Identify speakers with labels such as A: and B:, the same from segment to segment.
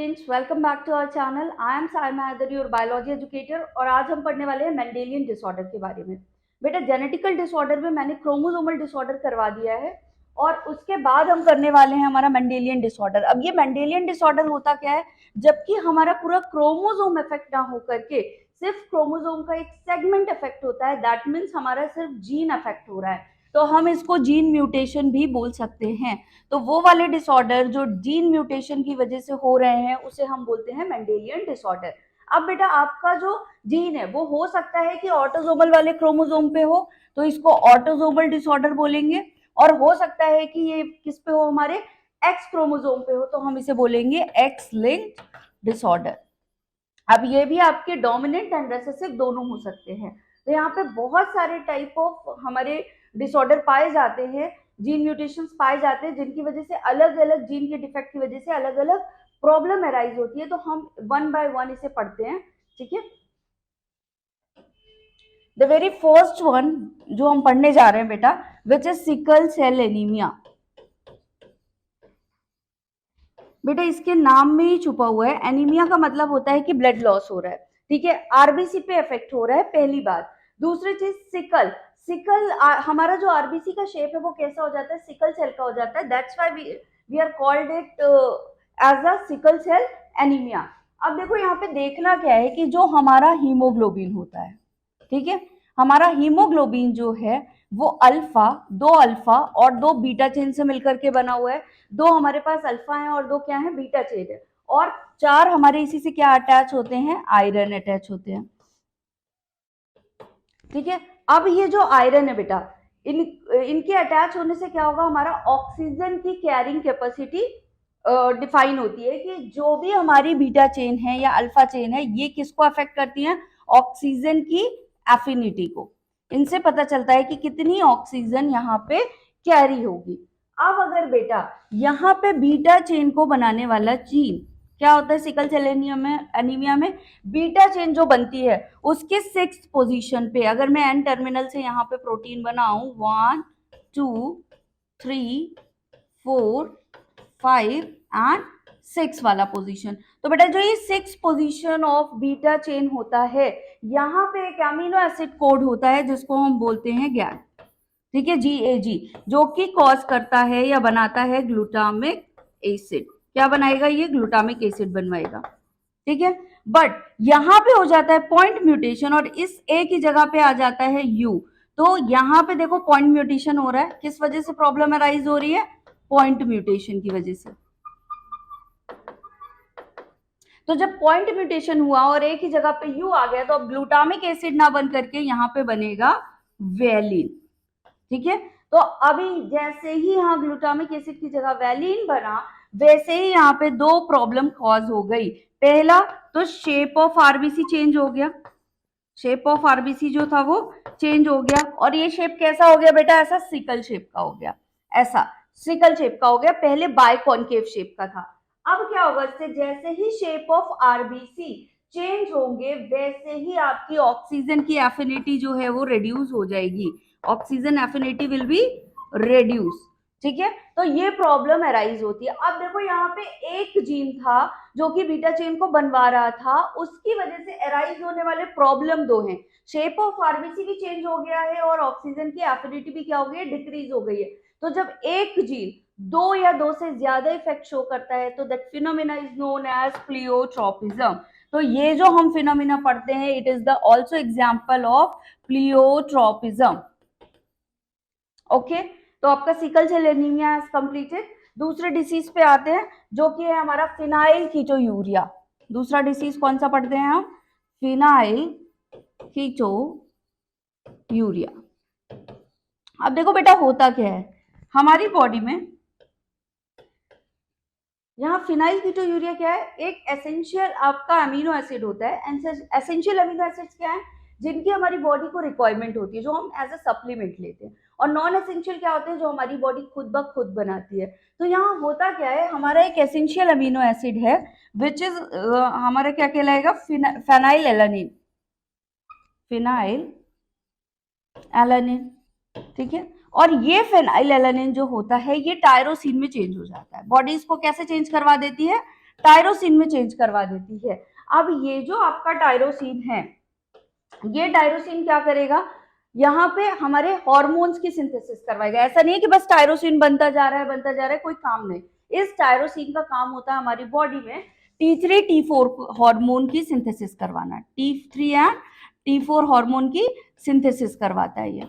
A: Students, welcome back to our channel. I am Saima Haider, your biology educator. और आज हम पढ़ने वाले हैं मेंडेलियन डिसऑर्डर के बारे में। बेटा, जेनेटिकल डिसऑर्डर में मैंने क्रोमोसोमल डिसऑर्डर करवा दिया है और उसके बाद हम करने वाले हैं हमारा मेंडेलियन डिसऑर्डर। अब ये मेंडेलियन डिसऑर्डर होता क्या है, जबकि हमारा पूरा क्रोमोसोम इफेक्ट ना होकर के सिर्फ क्रोमोसोम का एक सेगमेंट इफेक्ट होता है। दैट मीन्स हमारा सिर्फ जीन इफेक्ट हो रहा है, तो हम इसको जीन म्यूटेशन भी बोल सकते हैं। तो वो वाले डिसऑर्डर जो जीन म्यूटेशन की वजह से हो रहे हैं उसे हम बोलते हैं मेंडेलियन डिसऑर्डर। अब बेटा, आपका जो जीन है वो हो सकता है कि ऑटोसोमल वाले क्रोमोसोम पे हो, तो इसको ऑटोसोमल डिसऑर्डर बोलेंगे। और हो सकता है कि ये किस पे हो, हमारे एक्स क्रोमोसोम पे हो, तो हम इसे बोलेंगे एक्स लिंक्ड डिसऑर्डर। अब ये भी आपके डोमिनेंट एंड रिसेसिव दोनों हो सकते हैं। तो यहाँ पे बहुत सारे टाइप ऑफ हमारे डिसऑर्डर पाए जाते हैं, जीन म्यूटेशंस पाए जाते हैं, जिनकी वजह से अलग अलग जीन के डिफेक्ट की वजह से अलग अलग प्रॉब्लम अराइज होती है। तो हम वन बाय वन इसे पढ़ते हैं, ठीक है। द वेरी फर्स्ट वन जो हम पढ़ने जा रहे हैं बेटा, which is sickle cell anaemia. बेटा, इसके नाम में ही छुपा हुआ है, एनीमिया का मतलब होता है कि ब्लड लॉस हो रहा है, ठीक है। आरबीसी पे इफेक्ट हो रहा है, पहली बात। दूसरी चीज, सिकल सिकल हमारा जो आरबीसी का शेप है वो कैसा हो जाता है, सिकल सेल का हो जाता है। That's why we are called it as a sickle cell anaemia. अब देखो, यहाँ पे देखना क्या है कि जो हमारा हीमोग्लोबिन होता है, ठीक है, हमारा हीमोग्लोबिन जो है वो दो अल्फा और दो बीटा चेन से मिलकर के बना हुआ है। दो हमारे पास अल्फा है और दो क्या है, बीटा चेन है। और चार हमारे इसी से क्या अटैच होते हैं, आयरन अटैच होते हैं, ठीक है। अब ये जो आयरन है बेटा, इनके अटैच होने से क्या होगा, हमारा ऑक्सीजन की कैरिंग कैपेसिटी डिफाइन होती है कि जो भी हमारी बीटा चेन है या अल्फा चेन है, ये किसको अफेक्ट करती है, ऑक्सीजन की एफिनिटी को। इनसे पता चलता है कि कितनी ऑक्सीजन यहाँ पे कैरी होगी। अब अगर बेटा यहाँ पे बीटा चेन को बनाने वाला जीन क्या होता है, सिकल सेल एनीमिया में बीटा चेन जो बनती है उसके 6th पोजीशन पे, अगर मैं एन टर्मिनल से यहाँ पे प्रोटीन बनाऊं 1 2 3 4 5 एंड 6 वाला पोजीशन, तो बेटा जो ये 6 पोजीशन ऑफ बीटा चेन होता है, यहाँ पे एक अमीनो एसिड कोड होता है जिसको हम बोलते हैं गैप, ठीक है, GAG, जो कि कॉज करता है या बनाता है ग्लूटामिक एसिड। क्या बनाएगा, ये ग्लूटामिक एसिड बनवाएगा, ठीक है। बट यहां पे हो जाता है पॉइंट म्यूटेशन और इस ए की जगह पे आ जाता है यू। तो यहां पे देखो पॉइंट म्यूटेशन हो रहा है, किस वजह से प्रॉब्लम अराइज हो रही है, पॉइंट म्यूटेशन की वजह से। तो जब पॉइंट म्यूटेशन हुआ और ए की जगह पे यू आ गया, तो अब ग्लूटामिक एसिड ना बन करके यहां पे बनेगा वेलिन, ठीक है। तो अभी जैसे ही यहाँ ग्लूटामिक एसिड की जगह वैलिन बना, वैसे ही यहाँ पे दो प्रॉब्लम कॉज हो गई। पहला तो शेप ऑफ आरबीसी चेंज हो गया, शेप ऑफ आरबीसी जो था वो चेंज हो गया, और ये शेप कैसा हो गया बेटा, ऐसा सिकल शेप का हो गया, ऐसा सिकल शेप का हो गया, पहले बायकॉन्केव शेप का था। अब क्या होगा, इससे जैसे ही शेप ऑफ आरबीसी चेंज होंगे वैसे ही आपकी ऑक्सीजन की एफिनिटी जो है वो रिड्यूस हो जाएगी, oxygen affinity will be reduce, ठीक है। तो ये प्रॉब्लम अराइज होती है। अब देखो, यहाँ पे एक जीन था जो कि बीटा चेन को बनवा रहा था, उसकी वजह से अराइज होने वाले प्रॉब्लम दो हैं, शेप ऑफ आरबीसी भी चेंज हो गया है और ऑक्सीजन की एफिनिटी भी क्या हो गई है, डिक्रीज हो गई है। तो जब एक जीन दो या दो से ज्यादा इफेक्ट शो करता है तो that phenomena is known as pleiotropism. तो ये जो हम फिनोमिना पढ़ते हैं, it is the also example of pleiotropism, okay. तो आपका sickle cell anaemia is completed. दूसरे डिसीज पे आते हैं जो कि है हमारा फिनाइल कीटोयूरिया। दूसरा डिसीज कौन सा पढ़ते हैं हम, फिनाइल कीटोयूरिया। अब देखो बेटा, होता क्या है हमारी बॉडी में, यहाँ फिनाइल कीटोयूरिया क्या है, एक एसेंशियल आपका अमीनो एसिड होता है। एसेंशियल अमीनो एसिड्स क्या है, जिनकी हमारी बॉडी को रिक्वायरमेंट होती है, जो हम एज अ सप्लीमेंट लेते हैं। और नॉन एसेंशियल क्या होते हैं, जो हमारी बॉडी खुद ब खुद बनाती है। तो यहाँ होता क्या है, हमारा एक एसेंशियल अमीनो एसिड है विच इज हमारा क्या कहलाएगा, फेनाइल एलानिन, फिनाइल एलानिन, ठीक है। और ये फेनाइल एलानिन जो होता है ये टायरोसिन में चेंज हो जाता है। बॉडी इसको कैसे चेंज करवा देती है, टायरोसिन में चेंज करवा देती है। अब ये जो आपका टायरोसिन है, ये टायरोसिन क्या करेगा, यहाँ पे हमारे हॉर्मोन्स की सिंथेसिस करवाएगा। ऐसा नहीं है कि बस टायरोसिन बनता जा रहा है बनता जा रहा है, कोई काम नहीं। इस टायरोसिन का काम होता है हमारी बॉडी में T3 T4 हार्मोन की सिंथेसिस करवाना। T3 एंड T4 हार्मोन की सिंथेसिस करवाता है ये,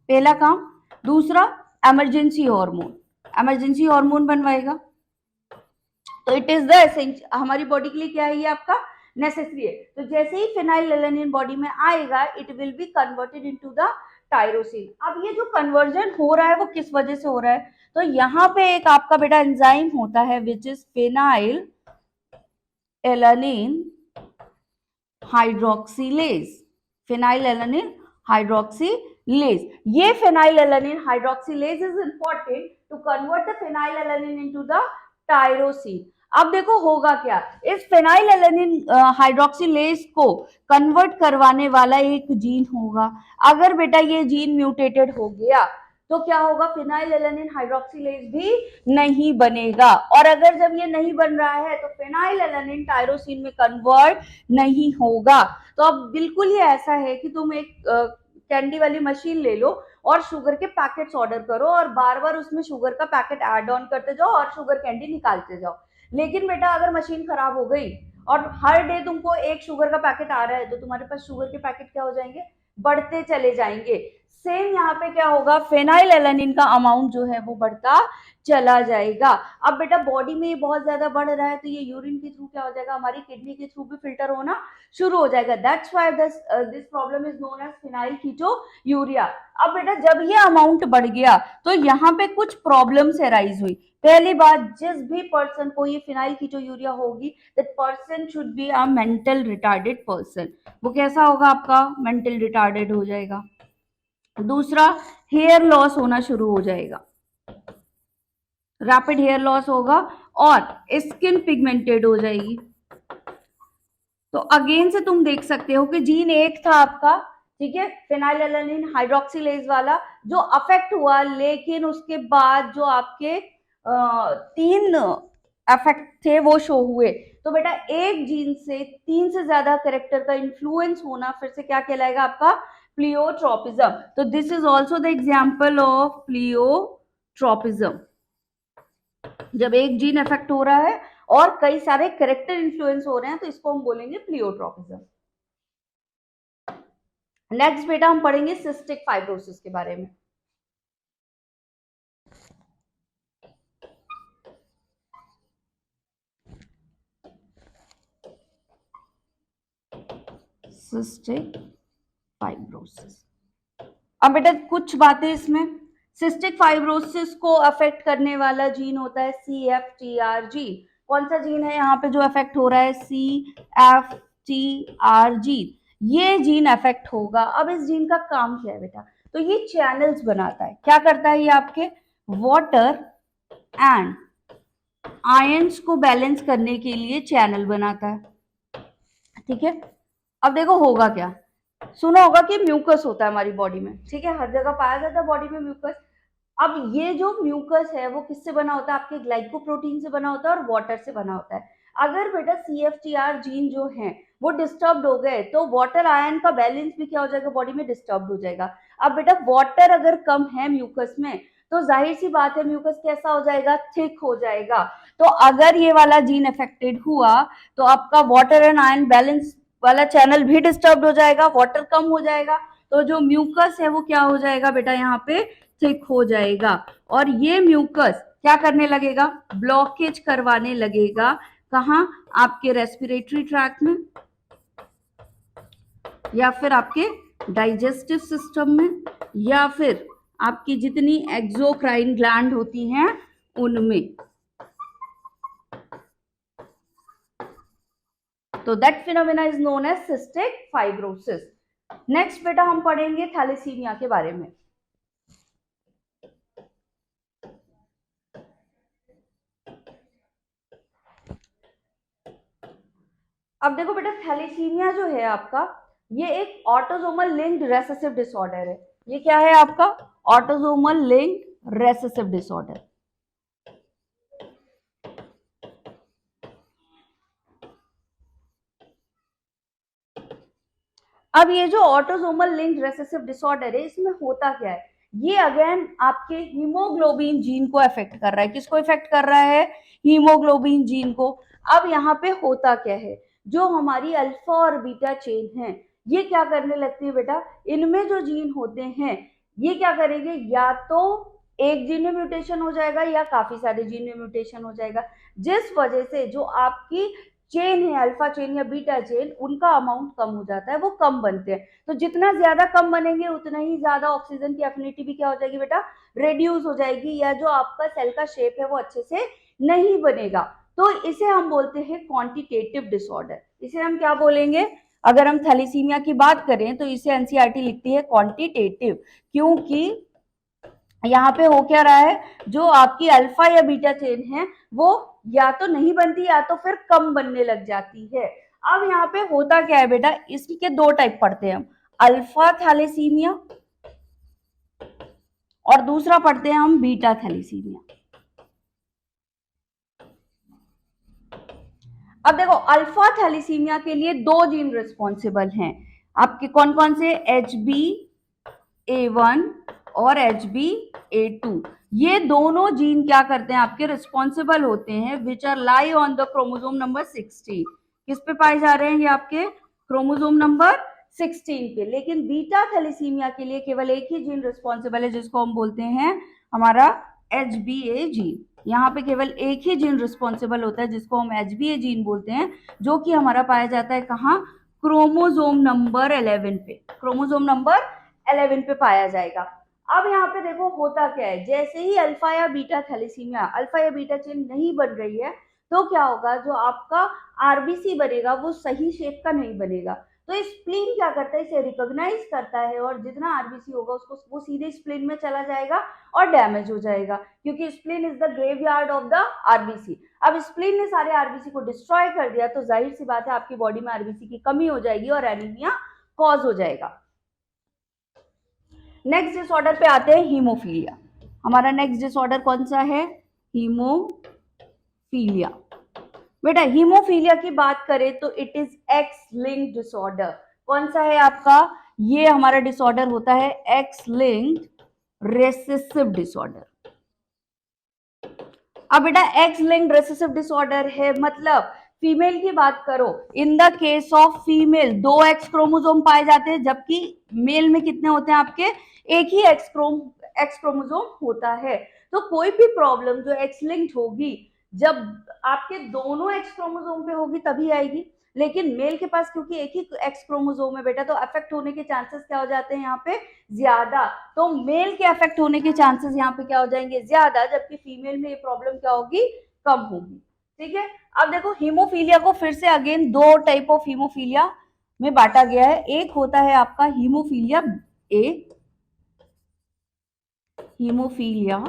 A: पहला काम। दूसरा, इमरजेंसी हार्मोन बनवाएगा। तो इट इज द हमारी बॉडी के लिए क्या है, ये आपका नेसेसरी है। तो जैसे ही फिनाइलएलानिन बॉडी में आएगा, it will be converted into the tyrosine. अब ये जो कन्वर्जन हो रहा है वो किस वजह से हो रहा है, तो यहाँ पे एक आपका बेटा एंजाइम होता है विच इज फिनाइलएलानिन हाइड्रोक्सीलेज। ये phenylalanine hydroxylase is important to convert the phenylalanine into the tyrosine. अब देखो होगा क्या, इस फिनाइलएलानिन हाइड्रोक्सीलेज को कन्वर्ट करवाने वाला एक जीन होगा। अगर बेटा ये जीन म्यूटेटेड हो गया तो क्या होगा, फिनाइलएलानिन हाइड्रोक्सीलेज भी नहीं बनेगा। और अगर जब ये नहीं बन रहा है तो फिनाइलएलानिन टायरोसिन में कन्वर्ट नहीं होगा। तो अब बिल्कुल ही ऐसा है कि तुम एक कैंडी वाली मशीन ले लो और शुगर के पैकेट्स ऑर्डर करो और बार बार उसमें शुगर का पैकेट ऐड ऑन करते जाओ और शुगर कैंडी निकालते जाओ। लेकिन बेटा अगर मशीन खराब हो गई और हर डे तुमको एक शुगर का पैकेट आ रहा है, तो तुम्हारे पास शुगर के पैकेट क्या हो जाएंगे, बढ़ते चले जाएंगे। सेम यहाँ पे क्या होगा, फिनाइलएलानिन का अमाउंट जो है वो बढ़ता चला जाएगा। अब बेटा बॉडी में ये बहुत ज्यादा बढ़ रहा है तो ये यूरिन के थ्रू क्या हो जाएगा, हमारी किडनी के थ्रू भी फिल्टर होना शुरू हो जाएगा। That's why this problem is known as phenyl ketonuria. अब बेटा जब ये अमाउंट बढ़ गया तो यहाँ पे कुछ प्रॉब्लम्स अराइज हुई। पहली बात, जिस भी पर्सन को ये फिनाइल कीटोयूरिया होगी, that person should be a mental retarded person. वो कैसा होगा, आपका मेंटल रिटार्डेड हो जाएगा। दूसरा, हेयर लॉस होना शुरू हो जाएगा, रैपिड हेयर लॉस होगा और स्किन पिगमेंटेड हो जाएगी। तो अगेन से तुम देख सकते हो कि जीन एक था आपका, ठीक है, फिनाइलएलानिन हाइड्रोक्सीलेज वाला, जो अफेक्ट हुआ, लेकिन उसके बाद जो आपके 3 अफेक्ट थे वो शो हुए। तो बेटा एक जीन से 3 से ज्यादा कैरेक्टर का इन्फ्लुएंस होना फिर से क्या कहलाएगा, आपका प्लियोट्रोपिज्म। तो this is also the example of pleiotropism. जब एक जीन इफेक्ट हो रहा है और कई सारे कैरेक्टर इन्फ्लुएंस हो रहे हैं तो इसको हम बोलेंगे प्लियोट्रोपिज्म। नेक्स्ट बेटा हम पढ़ेंगे सिस्टिक फाइब्रोसिस के बारे में। Cystic fibrosis. अब बेटा कुछ बातें इसमें, सिस्टिक फाइब्रोसिस को अफेक्ट करने वाला जीन होता है CFTR जीन। कौन सा जीन है यहाँ पे जो अफेक्ट हो रहा है, CFTR जीन। ये जीन अफेक्ट होगा। अब इस जीन का काम क्या है बेटा, तो ये चैनल्स बनाता है। क्या करता है ये, आपके वाटर एंड आयंस को बैलेंस करने के लिए चैनल बनाता है, ठीक है। अब देखो होगा क्या, सुना होगा कि म्यूकस होता है हमारी बॉडी में, ठीक है, हर जगह पाया जाता है बॉडी में म्यूकस। अब ये जो म्यूकस है वो किससे बना होता है, आपके ग्लाइकोप्रोटीन से बना होता है और वाटर से बना होता है। अगर बेटा CFTR जीन जो है वो डिस्टर्ब हो गए तो वाटर आयन का बैलेंस भी क्या हो जाएगा, बॉडी में डिस्टर्ब हो जाएगा। अब बेटा वाटर अगर कम है म्यूकस में तो जाहिर सी बात है म्यूकस कैसा हो जाएगा, थिक हो जाएगा। तो अगर ये वाला जीन अफेक्टेड हुआ तो आपका वाटर एंड आयन बैलेंस वाला चैनल भी डिस्टर्ब हो जाएगा, वाटर कम हो जाएगा, तो जो म्यूकस है वो क्या हो जाएगा बेटा, यहाँ पे थिक हो जाएगा। और ये म्यूकस क्या करने लगेगा, ब्लॉकेज करवाने लगेगा। कहाँ, आपके रेस्पिरेटरी ट्रैक्ट में या फिर आपके डाइजेस्टिव सिस्टम में या फिर आपकी जितनी एक्सोक्राइन ग्लैंड होती हैं उनमें। तो that phenomena is known as cystic fibrosis. Next बेटा हम पढ़ेंगे थैलेसीमिया के बारे में। अब देखो बेटा थैलेसीमिया जो है आपका, ये एक ऑटोसोमल लिंक्ड रेसेसिव डिसऑर्डर है। ये क्या है आपका, ऑटोसोमल लिंक्ड रेसेसिव डिसऑर्डर। अब ये जो ऑटोसोमल लिंक्ड रिसेसिव डिसऑर्डर है, इसमें होता क्या है, ये अगेन आपके हीमोग्लोबिन जीन को अफेक्ट कर रहा है। किसको इफेक्ट कर रहा है? हीमोग्लोबिन जीन को। अब यहाँ पे होता क्या है, जो हमारी अल्फा और बीटा चेन है, ये क्या करने लगती है बेटा, इनमें जो जीन होते हैं ये क्या करेंगे, या तो एक जीन में म्यूटेशन हो जाएगा या काफी सारे जीन में म्यूटेशन हो जाएगा, जिस वजह से जो आपकी चेन है, अल्फा चेन या बीटा चेन, उनका अमाउंट कम हो जाता है, वो कम बनते हैं। तो जितना ज्यादा कम बनेंगे उतना ही ज्यादा ऑक्सीजन की एफिनिटी भी क्या हो जाएगी बेटा, रेड्यूस हो जाएगी, या जो आपका सेल का शेप है वो अच्छे से नहीं बनेगा। तो इसे हम बोलते हैं क्वांटिटेटिव डिसऑर्डर। इसे हम क्या बोलेंगे, अगर हम थैलेसीमिया की बात करें तो इसे एनसीईआरटी लिखती है क्वांटिटेटिव, क्योंकि यहाँ पे हो क्या रहा है, जो आपकी अल्फा या बीटा चेन है वो या तो नहीं बनती या तो फिर कम बनने लग जाती है। अब यहाँ पे होता क्या है बेटा, इसके दो टाइप पढ़ते हैं हम, अल्फा थैलेसीमिया और दूसरा पढ़ते हैं हम बीटा थैलेसीमिया। अब देखो, अल्फा थैलेसीमिया के लिए दो जीन रिस्पॉन्सिबल हैं आपके, कौन कौन से, HbA1 और HbA2। ये दोनों जीन क्या करते हैं, आपके रिस्पॉन्सिबल होते हैं, which are lie on the chromosome number 16। किस पे पाए जा रहे हैं ये, आपके क्रोमोसोम नंबर 16 पे। लेकिन बीटा थैलेसीमिया के लिए केवल एक ही जीन रिस्पॉन्सिबल है, जिसको हम बोलते हैं हमारा HbA जीन। यहाँ पे केवल एक ही जीन रिस्पॉन्सिबल होता है, जिसको हम HbA जीन बोलते हैं, जो कि हमारा पाया जाता है कहाँ, क्रोमोसोम नंबर 11 पे, क्रोमोसोम नंबर 11 पे पाया जाएगा। अब यहाँ पे देखो होता क्या है, जैसे ही अल्फा या बीटा थैलेसीमिया, अल्फा या बीटा चेन नहीं बन रही है, तो क्या होगा, जो आपका आरबीसी बनेगा वो सही शेप का नहीं बनेगा। तो स्प्लीन क्या करता है, इसे रिकॉग्नाइज करता है, और जितना आरबीसी होगा उसको वो सीधे स्प्लीन में चला जाएगा और डैमेज हो जाएगा, क्योंकि spleen is the graveyard of the RBC. अब स्प्लीन ने सारे आरबीसी को डिस्ट्रॉय कर दिया, तो जाहिर सी बात है आपकी बॉडी में आरबीसी की कमी हो जाएगी और एनीमिया कॉज हो जाएगा। नेक्स्ट डिसऑर्डर पे आते हैं, हीमोफीलिया। हमारा नेक्स्ट डिसऑर्डर कौन सा है, हीमोफीलिया। बेटा हीमोफीलिया की बात करें तो it is x linked disorder. कौन सा है आपका, ये हमारा डिसऑर्डर होता है एक्स लिंक्ड रेसेसिव डिसऑर्डर। अब बेटा एक्स लिंक्ड रेसेसिव डिसऑर्डर है, मतलब फीमेल की बात करो, in the case of female 2 x chromosome पाए जाते हैं, जबकि मेल में कितने होते हैं आपके, एक ही एक्स क्रोमोसोम होता है। तो कोई भी प्रॉब्लम जो एक्स लिंक्ड होगी, जब आपके दोनों एक्स क्रोमोसोम पे होगी तभी आएगी, लेकिन मेल के पास क्योंकि एक ही एक्स क्रोमोसोम है बेटा, तो अफेक्ट होने के चांसेस क्या हो जाते हैं यहाँ पे, ज्यादा। तो मेल के अफेक्ट होने के चांसेस यहाँ पे क्या हो जाएंगे, ज्यादा, जबकि फीमेल में ये प्रॉब्लम क्या होगी, कम होगी। ठीक है। अब देखो हीमोफीलिया को फिर से अगेन दो टाइप ऑफ हीमोफीलिया में बांटा गया है। एक होता है आपका हीमोफीलिया ए, हीमोफीलिया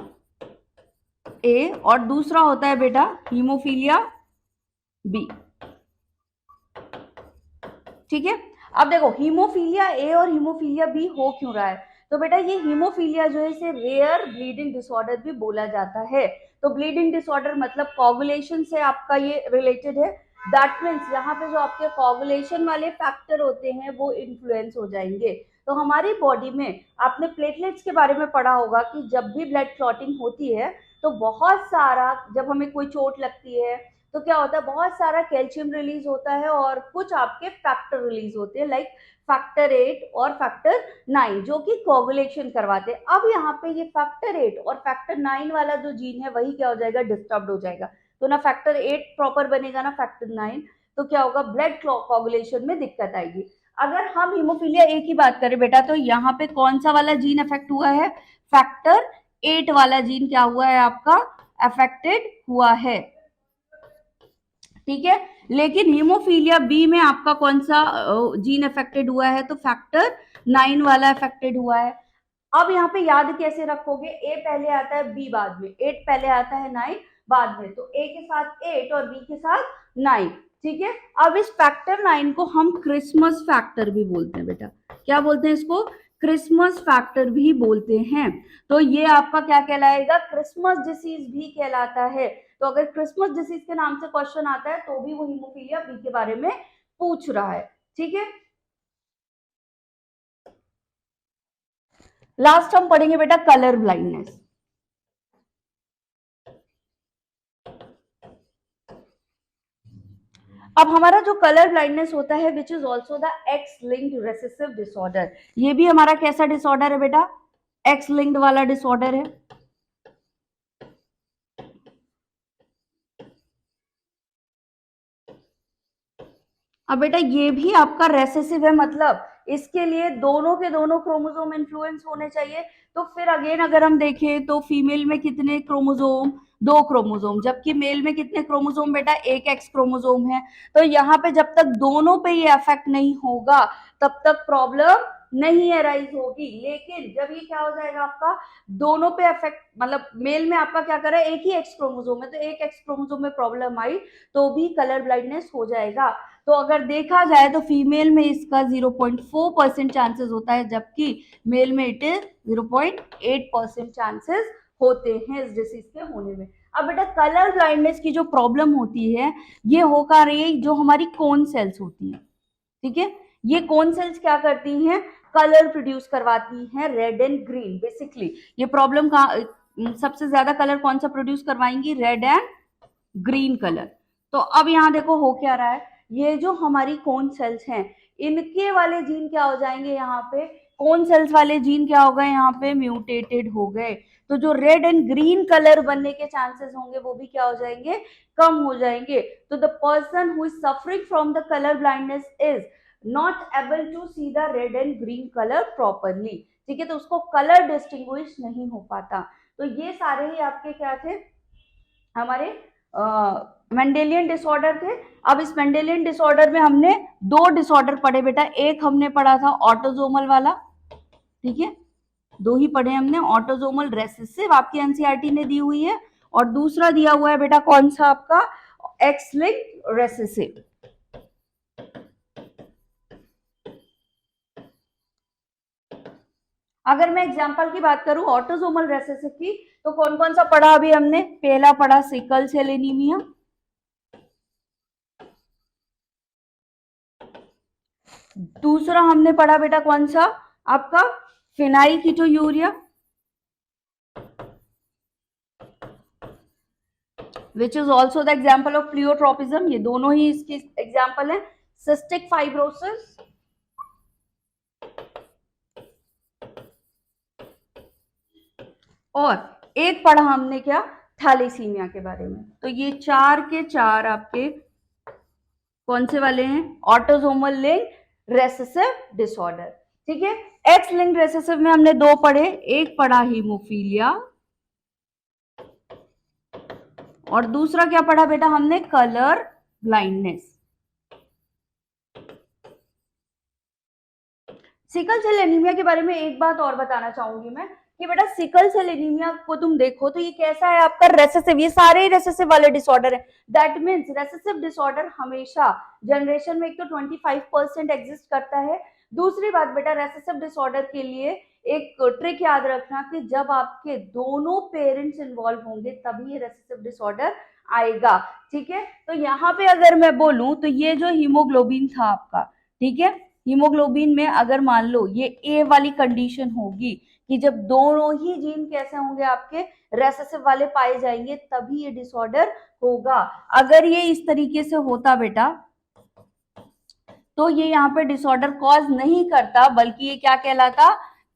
A: ए, और दूसरा होता है बेटा हीमोफीलिया बी। ठीक है। अब देखो हीमोफीलिया ए और हीमोफीलिया बी हो क्यों रहा है, तो बेटा ये हीमोफीलिया जो है इसे रेयर ब्लीडिंग डिसऑर्डर भी बोला जाता है। तो ब्लीडिंग डिसऑर्डर मतलब कोगुलेशन से आपका ये रिलेटेड है। दैट मीन्स यहाँ पे जो आपके कोगुलेशन वाले फैक्टर होते हैं वो इन्फ्लुएंस हो जाएंगे। तो हमारी बॉडी में आपने प्लेटलेट्स के बारे में पढ़ा होगा कि जब भी ब्लड क्लॉटिंग होती है तो बहुत सारा, जब हमें कोई चोट लगती है तो क्या होता है, बहुत सारा कैल्शियम रिलीज होता है और कुछ आपके फैक्टर रिलीज होते हैं, लाइक फैक्टर 8 और फैक्टर 9, जो कि कोगुलेशन करवाते हैं। अब यहाँ पे ये फैक्टर 8 और फैक्टर 9 वाला जो जीन है वही क्या हो जाएगा, डिस्टर्ब हो जाएगा। तो ना फैक्टर 8 प्रॉपर बनेगा ना फैक्टर 9, तो क्या होगा, ब्लड कोगुलेशन में दिक्कत आएगी। अगर हम हीमोफीलिया ए की बात करें बेटा, तो यहाँ पे कौन सा वाला जीन अफेक्ट हुआ है, फैक्टर 8 वाला जीन क्या हुआ है आपका, अफेक्टेड हुआ है। ठीक है। लेकिन हीमोफीलिया बी में आपका कौन सा जीन अफेक्टेड हुआ है, तो फैक्टर 9 वाला अफेक्टेड हुआ है। अब यहाँ पे याद कैसे रखोगे, ए पहले आता है बी बाद में, 8 पहले आता है 9 बाद में, तो ए के साथ 8 और बी के साथ 9। ठीक है। अब इस फैक्टर 9 को हम क्रिसमस फैक्टर भी बोलते हैं बेटा। क्या बोलते हैं इसको, क्रिसमस फैक्टर भी बोलते हैं। तो ये आपका क्या कहलाएगा, क्रिसमस डिसीज भी कहलाता है। तो अगर क्रिसमस डिसीज के नाम से क्वेश्चन आता है तो भी वो हीमोफीलिया बी के बारे में पूछ रहा है। ठीक है। लास्ट हम पढ़ेंगे बेटा कलर ब्लाइंडनेस। अब हमारा जो कलर ब्लाइंडनेस होता है which is also the x linked recessive disorder, ये भी हमारा कैसा डिसऑर्डर है बेटा, एक्स लिंक्ड वाला डिसऑर्डर है। अब बेटा ये भी आपका रेसेसिव है, मतलब इसके लिए दोनों के दोनों क्रोमोसोम इन्फ्लुएंस होने चाहिए। तो फिर अगेन अगर हम देखें तो फीमेल में कितने क्रोमोसोम, 2 क्रोमोसोम, जबकि मेल में कितने क्रोमोसोम बेटा, एक एक्स क्रोमोसोम है। तो यहाँ पे जब तक दोनों पे ये अफेक्ट नहीं होगा तब तक प्रॉब्लम नहीं अराइज होगी। लेकिन जब ये क्या हो जाएगा आपका दोनों पे अफेक्ट, मतलब मेल में आपका क्या कर रहा है, एक ही एक्स क्रोमोसोम है, तो एक एक्स क्रोमोसोम में प्रॉब्लम आई तो भी कलर ब्लाइंडनेस हो जाएगा। तो अगर देखा जाए तो फीमेल में इसका 0.4% चांसेस होता है, जबकि मेल में इट इज 0.8% चांसेस होते हैं इस डिसीज के होने में। अब बेटा कलर ब्लाइंडनेस की जो प्रॉब्लम होती है ये होकर रही जो हमारी कोन सेल्स होती हैं, ठीक है। ये कोन सेल्स क्या करती हैं, कलर प्रोड्यूस करवाती हैं, रेड एंड ग्रीन। बेसिकली ये प्रॉब्लम का सबसे ज्यादा कलर कौन सा प्रोड्यूस करवाएंगी, रेड एंड ग्रीन कलर। तो अब यहाँ देखो हो क्या रहा है, ये जो हमारी कोन सेल्स हैं इनके वाले जीन क्या हो जाएंगे, यहाँ पे कोन सेल्स वाले जीन क्या हो गए, यहाँ पे म्यूटेटेड हो गए। तो जो रेड एंड ग्रीन कलर बनने के चांसेस होंगे वो भी क्या हो जाएंगे, कम हो जाएंगे। तो the person who is suffering from the colour blindness is not able to see the red and green colour properly, ठीक है। तो उसको कलर डिस्टिंग्विश नहीं हो पाता। तो ये सारे ही आपके क्या थे, हमारे मेंडेलियन डिसऑर्डर थे। अब इस मेंडेलियन डिसऑर्डर में हमने 2 डिसऑर्डर पढ़े बेटा, एक हमने पढ़ा था ऑटोजोमल वाला, ठीक है, 2 ही पढ़े हमने, ऑटोजोमल रेसेसिव आपकी एनसीईआरटी ने दी हुई है, और दूसरा दिया हुआ है बेटा कौन सा आपका, एक्स लिंक्ड रेसेसिव। अगर मैं एग्जांपल की बात करूं ऑटोजोमल रेसेसिव की, तो कौन कौन सा पढ़ा अभी हमने, पहला पढ़ा सिकल सेल एनीमिया, दूसरा हमने पढ़ा बेटा कौन सा आपका, phenyl ketonuria, which is also the example of pleiotropism. ये दोनों ही इसके एग्जाम्पल है। सिस्टिक फाइब्रोसिस, और एक पढ़ा हमने क्या, थैलेसीमिया के बारे में। तो ये 4 के 4 आपके कौन से वाले हैं, ऑटोसोमल लिंक्ड रेसेसिव डिसऑर्डर, ठीक है। एक्स लिंक्ड रेसेसिव में हमने 2 पढ़े, एक पढ़ा हीमोफीलिया और दूसरा क्या पढ़ा बेटा हमने, colour blindness. Sickle cell anaemia के बारे में एक बात और बताना चाहूंगी मैं कि बेटा सिकल सेल एनीमिया को तुम देखो तो ये कैसा है आपका, रेसेसिव, ये सारे रेसेसिव वाले डिसऑर्डर है। दैट मींस रेसेसिव डिसऑर्डर हमेशा जनरेशन में एक तो 25% एग्जिस्ट करता है। दूसरी बात बेटा रेसेसिव डिसऑर्डर के लिए एक ट्रिक याद रखना कि जब आपके दोनों पेरेंट्स इन्वॉल्व होंगे तभी ये रेसेसिव डिसऑर्डर आएगा, ठीक है। तो यहाँ पे अगर मैं बोलूं तो ये जो हीमोग्लोबिन था आपका, ठीक है, हीमोग्लोबिन में अगर मान लो ये ए वाली कंडीशन होगी कि जब दोनों ही जीन कैसे होंगे आपके रेसेसिव वाले पाए जाएंगे तभी ये डिसऑर्डर होगा। अगर ये इस तरीके से होता बेटा तो ये यहाँ पे डिसऑर्डर कॉज नहीं करता, बल्कि ये क्या कहलाता,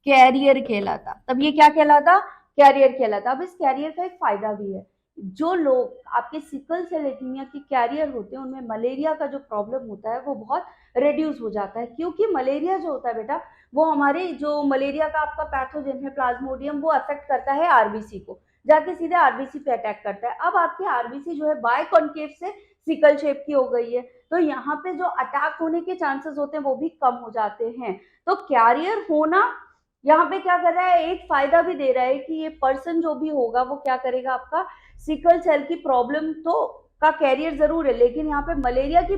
A: कैरियर कहलाता। तब ये क्या कहलाता, कैरियर कहलाता। अब इस कैरियर का एक फायदा भी है, जो लोग आपके सिकल सेल एनीमिया के कैरियर होते हैं उनमें मलेरिया का जो प्रॉब्लम होता है वो बहुत रिड्यूस हो जाता है, क्योंकि मलेरिया जो होता है बेटा वो हमारे जो मलेरिया का आपका पैथोजन है प्लाज्मोडियम वो अफेक्ट करता है आरबीसी को, जाके सीधे आरबीसी पे अटैक करता है। अब आपकी आरबीसी जो है बायकॉन्केव से सिकल शेप की हो गई है, तो यहाँ पे जो अटैक होने के चांसेस होते हैं वो भी कम हो जाते हैं। तो कैरियर होना यहाँ पे क्या कर रहा है, एक फायदा भी दे रहा है कि ये पर्सन जो भी होगा वो क्या करेगा, आपका सिकल सेल की प्रॉब्लम तो का कैरियर जरूर है, लेकिन यहाँ पे मलेरिया की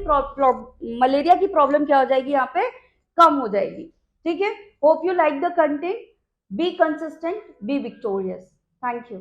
A: प्रॉब्लम क्या हो जाएगी, यहाँ पे कम हो जाएगी, ठीक है। Hope you like the content, be consistent, B victorious. Thank you.